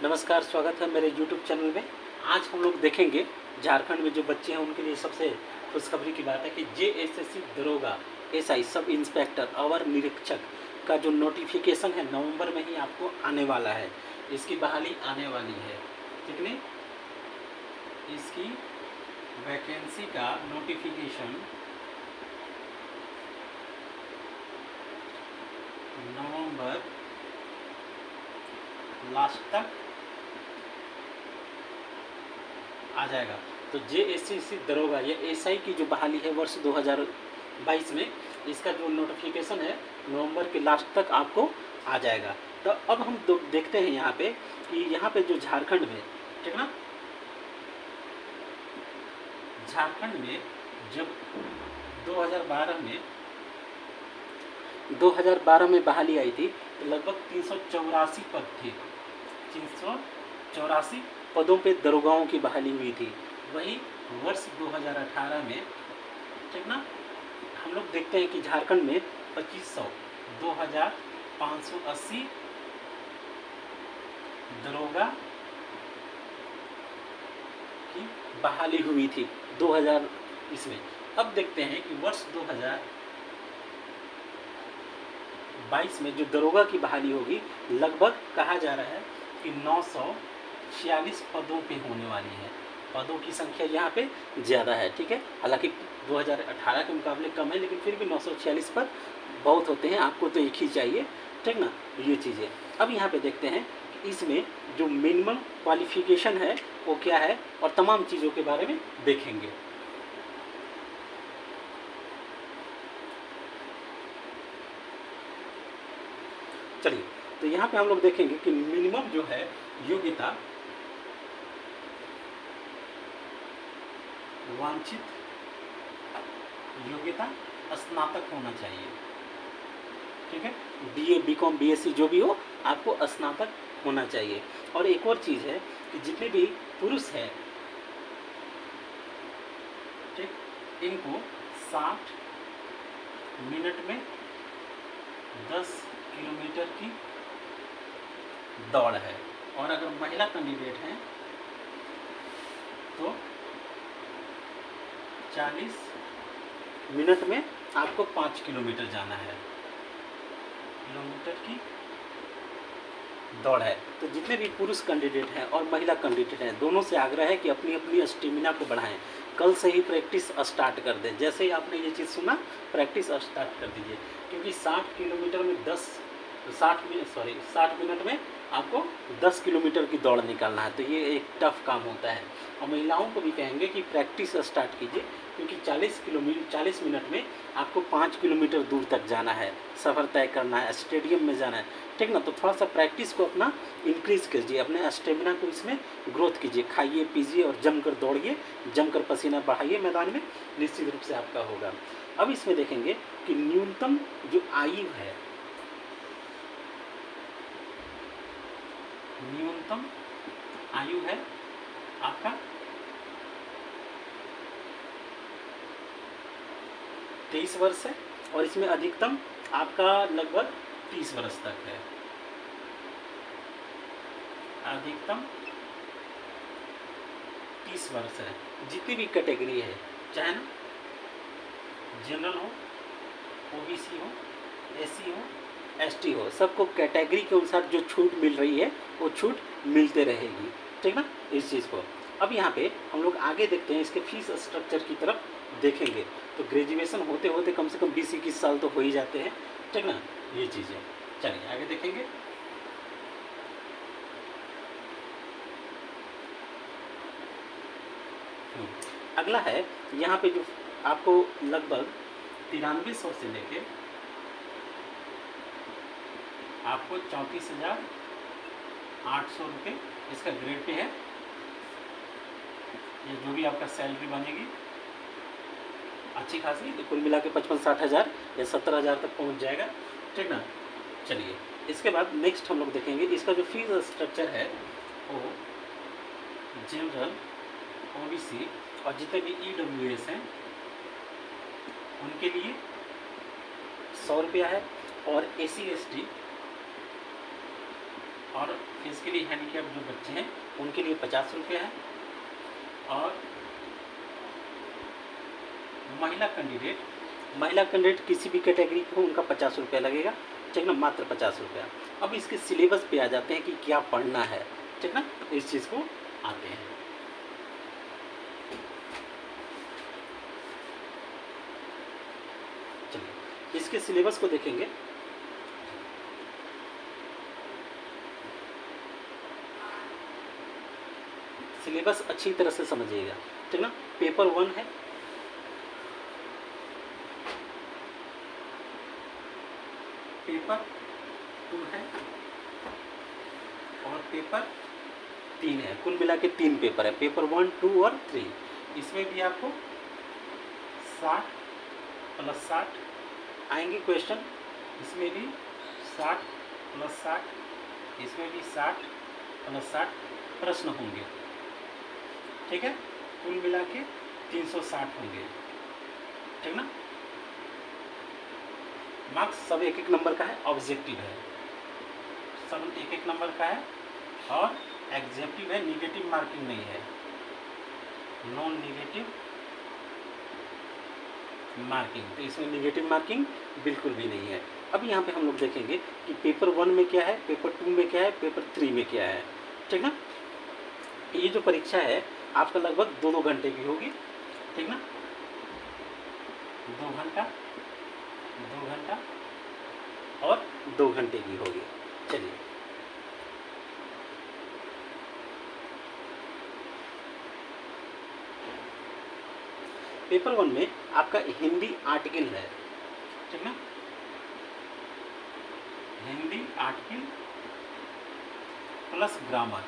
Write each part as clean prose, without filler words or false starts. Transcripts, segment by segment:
नमस्कार, स्वागत है मेरे यूट्यूब चैनल में। आज हम लोग देखेंगे झारखंड में जो बच्चे हैं उनके लिए सबसे खुशखबरी की बात है कि जेएसएससी दरोगा एसआई सब इंस्पेक्टर अवर निरीक्षक का जो नोटिफिकेशन है नवंबर में ही आपको आने वाला है। इसकी बहाली आने वाली है। ठीक नहीं, इसकी वैकेंसी का नोटिफिकेशन नवंबर लास्ट तक आ जाएगा। तो जेएसएससी दरोगा या एसआई की जो बहाली है वर्ष 2022 में, इसका जो नोटिफिकेशन है नवंबर के लास्ट तक आपको आ जाएगा। तो अब हम देखते हैं यहाँ पे कि यहाँ पे जो झारखंड में, ठीक ना, झारखंड में जब 2012 में बहाली आई थी तो लगभग 384 पद थे। 384 पदों पे दरोगाओं की बहाली हुई थी। वही वर्ष 2018 में, ठीक ना, हम लोग देखते हैं कि झारखंड में 2580 दरोगा की बहाली हुई थी 2000 इसमें। अब देखते हैं कि वर्ष 2022 में जो दरोगा की बहाली होगी, लगभग कहा जा रहा है कि 946 पदों पे होने वाली है। पदों की संख्या यहाँ पे ज़्यादा है, ठीक है। हालांकि 2018 के मुकाबले कम है, लेकिन फिर भी 946 पद बहुत होते हैं। आपको तो एक ही चाहिए, ठीक ना, ये चीज़ें। अब यहाँ पे देखते हैं कि इसमें जो मिनिमम क्वालिफिकेशन है वो क्या है और तमाम चीज़ों के बारे में देखेंगे। चलिए, तो यहाँ पे हम लोग देखेंगे कि मिनिमम जो है योग्यता, वांछित योग्यता स्नातक होना चाहिए, ठीक है। बीए, बीकॉम, बीएससी जो भी हो, आपको स्नातक होना चाहिए। और एक और चीज़ है कि जितने भी पुरुष हैं, ठीक, इनको 60 मिनट में 10 किलोमीटर की दौड़ है। और अगर महिला कैंडिडेट हैं तो 40 मिनट में आपको 5 किलोमीटर जाना है, किलोमीटर की दौड़ है। तो जितने भी पुरुष कैंडिडेट हैं और महिला कैंडिडेट हैं, दोनों से आग्रह है कि अपनी अपनी स्टेमिना को बढ़ाएं। कल से ही प्रैक्टिस स्टार्ट कर दें। जैसे ही आपने ये चीज़ सुना, प्रैक्टिस स्टार्ट कर दीजिए, क्योंकि 60 किलोमीटर में 60 मिनट में आपको 10 किलोमीटर की दौड़ निकालना है। तो ये एक टफ काम होता है। और महिलाओं को भी कहेंगे कि प्रैक्टिस स्टार्ट कीजिए, क्योंकि 40 मिनट में आपको 5 किलोमीटर दूर तक जाना है, सफ़र तय करना है, स्टेडियम में जाना है, ठीक ना। तो थोड़ा सा प्रैक्टिस को अपना इंक्रीज़ कीजिए, अपने स्टेमिना को इसमें ग्रोथ कीजिए। खाइए पीजिए और जमकर दौड़िए, जमकर पसीना बहाइए मैदान में, निश्चित रूप से आपका होगा। अब इसमें देखेंगे कि न्यूनतम जो आयु है, न्यूनतम आयु है आपका 23 वर्ष है, और इसमें अधिकतम आपका लगभग 30 वर्ष तक है। अधिकतम 30 वर्ष है। जितनी भी कैटेगरी है, चाहे ना जनरल हो, ओबीसी हो, एससी हो, एसटी हो, सबको कैटेगरी के अनुसार जो छूट मिल रही है वो छूट मिलते रहेगी, ठीक ना, इस चीज़ को। अब यहाँ पे हम लोग आगे देखते हैं, इसके फीस स्ट्रक्चर की तरफ देखेंगे। तो ग्रेजुएशन होते होते कम से कम 20-21 साल तो हो ही जाते हैं, ठीक ना, ये चीज़ें। चलिए आगे देखेंगे। अगला है यहाँ पे जो आपको लगभग 9300 से लेके आपको 34,800 रुपये इसका ग्रेड पे है। ये जो भी आपका सैलरी बनेगी अच्छी खासी, तो कुल मिला के 55-60 हज़ार या 70 हज़ार तक पहुँच जाएगा, ठीक ना। चलिए, इसके बाद नेक्स्ट हम लोग देखेंगे इसका जो फीस स्ट्रक्चर है वो जनरल, ओबीसी और जितने भी ईडब्ल्यूएस हैं उनके लिए 100 रुपया है, और एससी एसटी और फिजिकली हैंडीकैप जो बच्चे हैं उनके लिए 50 रुपये है। और महिला कैंडिडेट किसी भी कैटेगरी को उनका 50 रुपया लगेगा, ठीक ना, मात्र 50 रुपया। अब इसके सिलेबस पे आ जाते हैं कि क्या पढ़ना है, ठीक ना, इस चीज़ को आते हैं। चलिए इसके सिलेबस को देखेंगे। सिलेबस अच्छी तरह से समझिएगा, ठीक ना। पेपर 1 है, पेपर 2 है और पेपर 3 है। कुल मिला के 3 पेपर है, पेपर 1, 2 और 3। इसमें भी आपको 60 + 60 आएंगे क्वेश्चन, इसमें भी 60 + 60, इसमें भी 60 + 60 प्रश्न होंगे, ठीक है। कुल मिला के 360 होंगे, ठीक ना। मार्क्स सब 1-1 नंबर का है, ऑब्जेक्टिव है, सब 1-1 नंबर का है और एग्जेक्टिव है, निगेटिव मार्किंग नहीं है, नॉन निगेटिव मार्किंग। तो इसमें निगेटिव मार्किंग बिल्कुल भी नहीं है। अब यहाँ पे हम लोग देखेंगे कि पेपर 1 में क्या है, पेपर 2 में क्या है, पेपर 3 में क्या है, ठीक ना। ये जो परीक्षा है आपका लगभग 2-2 घंटे की होगी, ठीक ना, 2 घंटा और 2 घंटे की होगी। चलिए पेपर 1 में आपका हिंदी आर्टिकल है, ठीक ना, हिंदी आर्टिकल प्लस ग्रामर,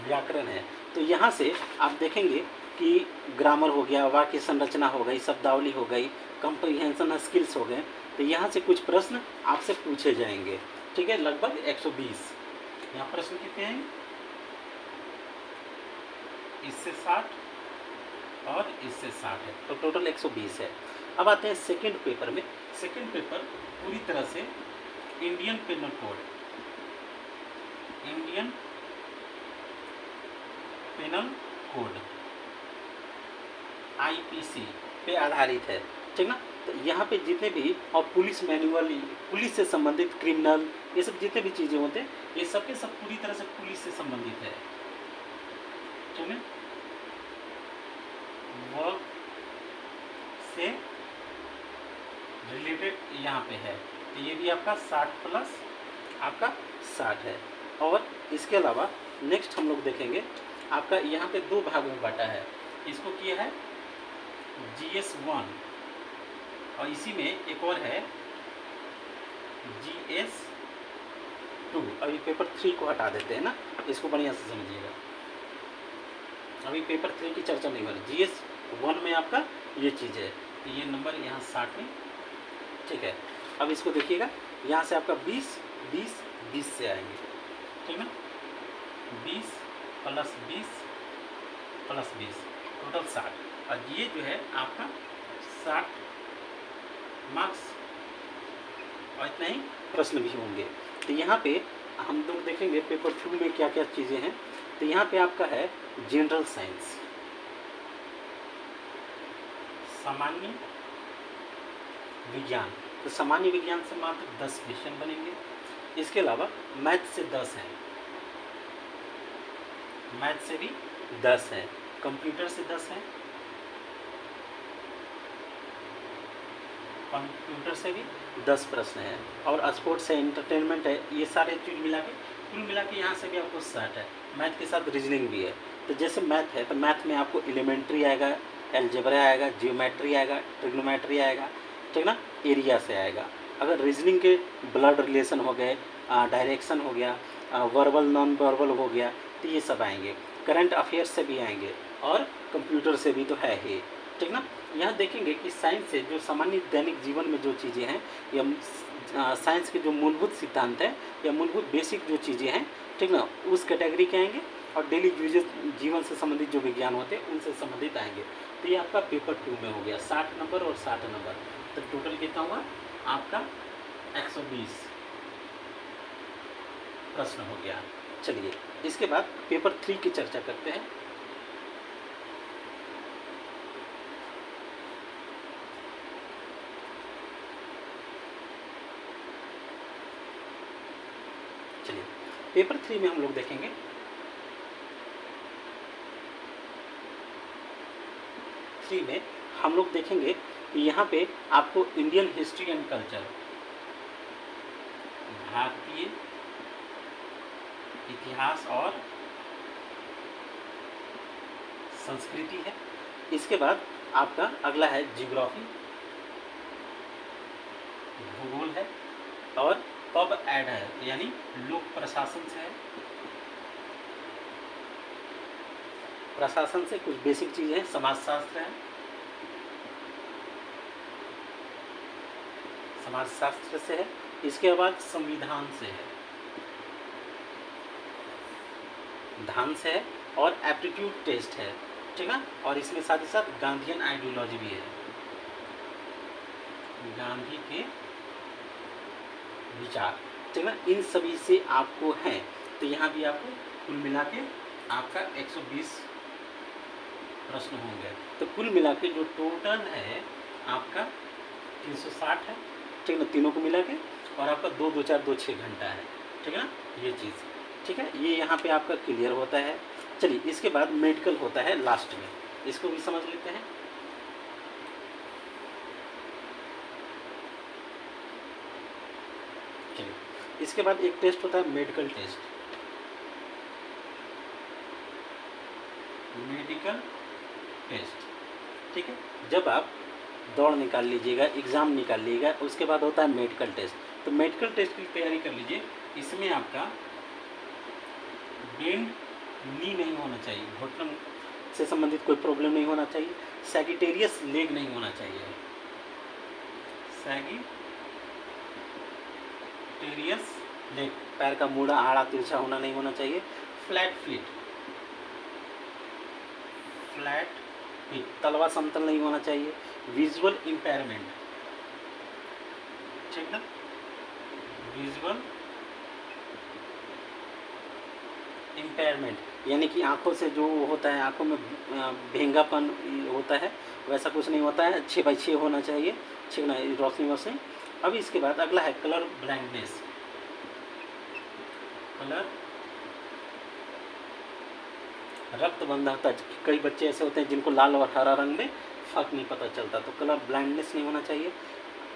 व्याकरण है। तो यहाँ से आप देखेंगे कि ग्रामर हो गया, वाक्य संरचना हो गई, शब्दावली हो गई, कंप्रीहेंशन स्किल्स हो गए। तो यहाँ से कुछ प्रश्न आपसे पूछे जाएंगे, ठीक है, लगभग 120। यहाँ प्रश्न कितने हैं, इससे 60 और इससे 60 है, तो टोटल 120 है। अब आते हैं सेकंड पेपर में। सेकंड पेपर पूरी तरह से Indian penal code, Indian penal code IPC पे आधारित है, ठीक ना। तो यहाँ पे जितने भी और पुलिस मैनुअल, पुलिस से संबंधित क्रिमिनल, ये सब जितने भी चीज़ें होते हैं ये सब के सब पूरी तरह से पुलिस से संबंधित है, ठीक है, वर्क से रिलेटेड यहाँ पे है। तो ये भी आपका 60 प्लस आपका 60 है। और इसके अलावा नेक्स्ट हम लोग देखेंगे आपका यहाँ पे 2 भागों में बांटा है। इसको किया है GS 1 और इसी में एक और है GS 2। अभी पेपर 3 को हटा देते हैं ना, इसको बढ़िया से समझिएगा। अभी पेपर 3 की चर्चा नहीं हो रही। GS 1 में आपका ये चीज़ है, तो ये नंबर यहाँ 60 में, ठीक है। अब इसको देखिएगा, यहाँ से आपका 20 से आएंगे, ठीक ना, 20 + 20 टोटल 60। और ये जो है आपका 60 मार्क्स और इतना ही प्रश्न भी होंगे। तो यहाँ पे हम लोग देखेंगे पेपर 2 में क्या क्या चीज़ें हैं। तो यहाँ पे आपका है जनरल साइंस, सामान्य विज्ञान। तो सामान्य विज्ञान से मात्र 10 क्वेश्चन बनेंगे। इसके अलावा मैथ से 10 हैं, मैथ से भी 10 हैं, कंप्यूटर से 10 हैं, कंप्यूटर से भी 10 प्रश्न हैं, और स्पोर्ट्स है, एंटरटेनमेंट है, ये सारे चीज़ मिला के कुल मिला के यहाँ से भी आपको 60 है। मैथ के साथ रीजनिंग भी है। तो जैसे मैथ है तो मैथ में आपको एलिमेंट्री आएगा, एलजेब्रा आएगा, जियोमेट्री आएगा, ट्रिग्नोमेट्री आएगा, ठीक ना, एरिया से आएगा। अगर रीजनिंग के ब्लड रिलेशन हो गए, डायरेक्शन हो गया, वर्बल नॉन वर्बल हो गया, तो ये सब आएंगे। करंट अफेयर्स से भी आएंगे और कंप्यूटर से भी तो है ही, ठीक ना। यहाँ देखेंगे कि साइंस से जो सामान्य दैनिक जीवन में जो चीज़ें हैं या साइंस के जो मूलभूत सिद्धांत हैं या मूलभूत बेसिक जो चीज़ें हैं, ठीक ना, उस कैटेगरी के आएंगे। और डेली जीवन से संबंधित जो विज्ञान होते हैं उनसे संबंधित आएंगे। तो ये आपका पेपर 2 में हो गया 60 नंबर और 60 नंबर। तो टोटल कितना हुआ आपका 120 प्रश्न हो गया। चलिए इसके बाद पेपर 3 की चर्चा करते हैं। चलिए पेपर 3 में हम लोग देखेंगे में हम लोग देखेंगे कि यहाँ पे आपको इंडियन हिस्ट्री एंड कल्चर, भारतीय इतिहास और संस्कृति है। इसके बाद आपका अगला है जियोग्राफी, भूगोल है, और पब एड है यानी लोक प्रशासन से है। प्रशासन से कुछ बेसिक चीज़ें हैं, समाजशास्त्र है, समाजशास्त्र से है। इसके बाद संविधान से है, धान से है, और एप्टीट्यूड टेस्ट है, ठीक है। और इसमें साथ ही साथ गांधीयन आइडियोलॉजी भी है, गांधी के विचार, ठीक है। इन सभी से आपको है, तो यहाँ भी आपको कुल मिला के आपका 120 प्रश्न होंगे। तो कुल मिला के जो टोटल है आपका 360 है, ठीक है ना, तीनों को मिला के, और आपका 2 2 4 2 6 घंटा है, ठीक है ना, ये चीज़, ठीक है। ये यहाँ पे आपका क्लियर होता है। चलिए इसके बाद मेडिकल होता है लास्ट में, इसको भी समझ लेते हैं। चलिए इसके बाद एक टेस्ट होता है मेडिकल टेस्ट, मेडिकल टेस्ट, ठीक है। जब आप दौड़ निकाल लीजिएगा, एग्ज़ाम निकाल लीजिएगा, उसके बाद होता है मेडिकल टेस्ट। तो मेडिकल टेस्ट की तैयारी कर लीजिए। इसमें आपका बेंड नी नहीं होना चाहिए, घुटन से संबंधित कोई प्रॉब्लम नहीं होना चाहिए, सैगिटेरियस लेग नहीं होना चाहिए, सैगिटेरियस लेग, पैर का मूड़ा आड़ा तिरछा होना नहीं होना चाहिए, फ्लैट फीट, फ्लैट फीट, तलवा समतल नहीं होना चाहिए, विजुअल इम्पेयरमेंट, ठीक ना, विजुअल इम्पेयरमेंट यानी कि आंखों से जो होता है, आंखों में भेंगापन होता है, वैसा कुछ नहीं होता है, 6/6 होना चाहिए, ठीक ना, रोशनी वोशनी। अब इसके बाद अगला है कलर ब्लाइंडनेस, कलर रक्तबंधकता, कई बच्चे ऐसे होते हैं जिनको लाल और हरा रंग में फर्क नहीं पता चलता, तो कलर ब्लाइंडनेस नहीं होना चाहिए,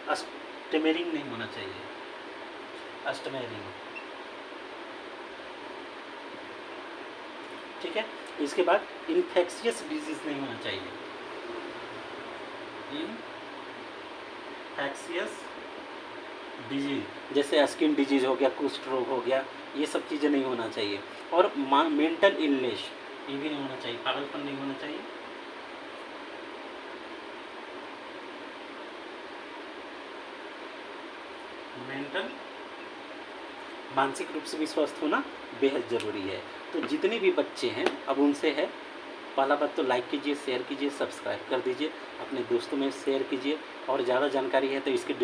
अस्टमेरिंग नहीं होना चाहिए, अस्टमेरिंग, ठीक है। इसके बाद इन्फेक्शियस डिजीज नहीं होना चाहिए, इन्फेक्शियस डिजीज जैसे स्किन डिजीज हो गया, कुष्ठ रोग हो गया, ये सब चीज़ें नहीं होना चाहिए। और मेंटल इलनेस ये भी नहीं होना चाहिए, पागलपन नहीं होना चाहिए। मेंटल मानसिक रूप से भी स्वस्थ होना बेहद ज़रूरी है। तो जितने भी बच्चे हैं अब उनसे है, पहला बात तो लाइक कीजिए, शेयर कीजिए, सब्सक्राइब कर दीजिए, अपने दोस्तों में शेयर कीजिए, और ज़्यादा जानकारी है तो इसके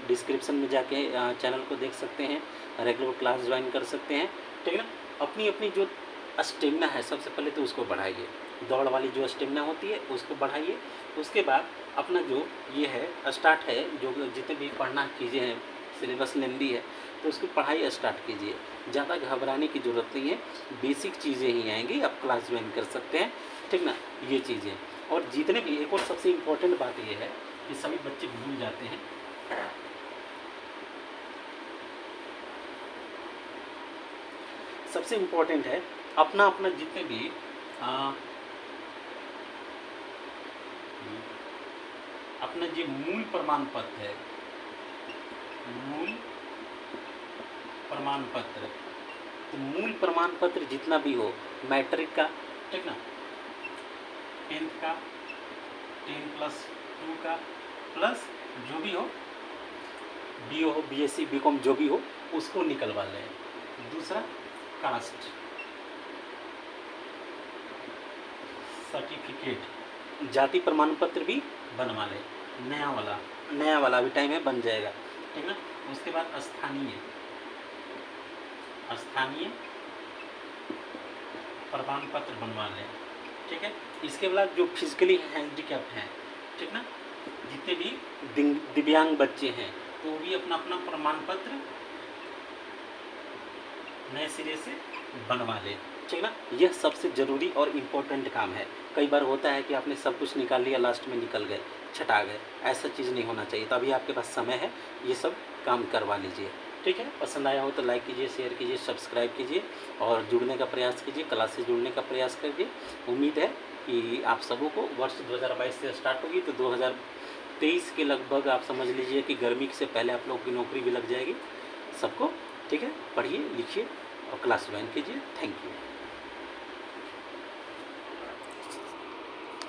डिस्क्रिप्शन में जाके चैनल को देख सकते हैं, रेगुलर क्लास ज्वाइन कर सकते हैं, ठीक है ना। अपनी अपनी जो स्टेमिना है सबसे पहले तो उसको बढ़ाइए, दौड़ वाली जो स्टेमिना होती है उसको बढ़ाइए। उसके बाद अपना जो ये है स्टार्ट है, जो जितने भी पढ़ना चीज़ें हैं, सिलेबस लेंदी है तो उसकी पढ़ाई स्टार्ट कीजिए, ज़्यादा घबराने की ज़रूरत नहीं है, बेसिक चीज़ें ही आएंगी, आप क्लास ज्वाइन कर सकते हैं, ठीक ना, ये चीज़ें। और जितने भी, एक और सबसे इम्पोर्टेंट बात ये है कि सभी बच्चे भूल जाते हैं, सबसे इम्पोर्टेंट है अपना अपना जितने भी अपना जो मूल प्रमाण पत्र है, मूल प्रमाण पत्र, तो मूल प्रमाण पत्र जितना भी हो, मैट्रिक का, ठीक ना, 10th का, 10+2 का, प्लस जो भी हो, BO हो, BSc BCom जो भी हो, उसको निकलवा लें। दूसरा कास्ट सर्टिफिकेट, जाति प्रमाण पत्र भी बनवा लें, नया वाला अभी टाइम है, बन जाएगा। ठीक ना। उसके बाद स्थानीय प्रमाण पत्र बनवा लें, ठीक है। इसके बाद जो फिजिकली हैंडीकैप्ड हैं, ठीक ना, जितने भी दिव्यांग बच्चे हैं तो वो भी अपना अपना प्रमाण पत्र नए सिरे से बनवा लें, ठीक ना। यह सबसे ज़रूरी और इम्पोर्टेंट काम है। कई बार होता है कि आपने सब कुछ निकाल लिया, लास्ट में निकल गए, छटा गए, ऐसा चीज़ नहीं होना चाहिए। तो अभी आपके पास समय है, ये सब काम करवा लीजिए, ठीक है। पसंद आया हो तो लाइक कीजिए, शेयर कीजिए, सब्सक्राइब कीजिए और जुड़ने का प्रयास कीजिए, क्लास से जुड़ने का प्रयास करिए। उम्मीद है कि आप सबों को वर्ष 2022 से स्टार्ट होगी तो 2023 के लगभग आप समझ लीजिए कि गर्मी से पहले आप लोग की नौकरी भी लग जाएगी सबको, ठीक है। पढ़िए लिखिए और क्लास ज्वाइन कीजिए। Thank you.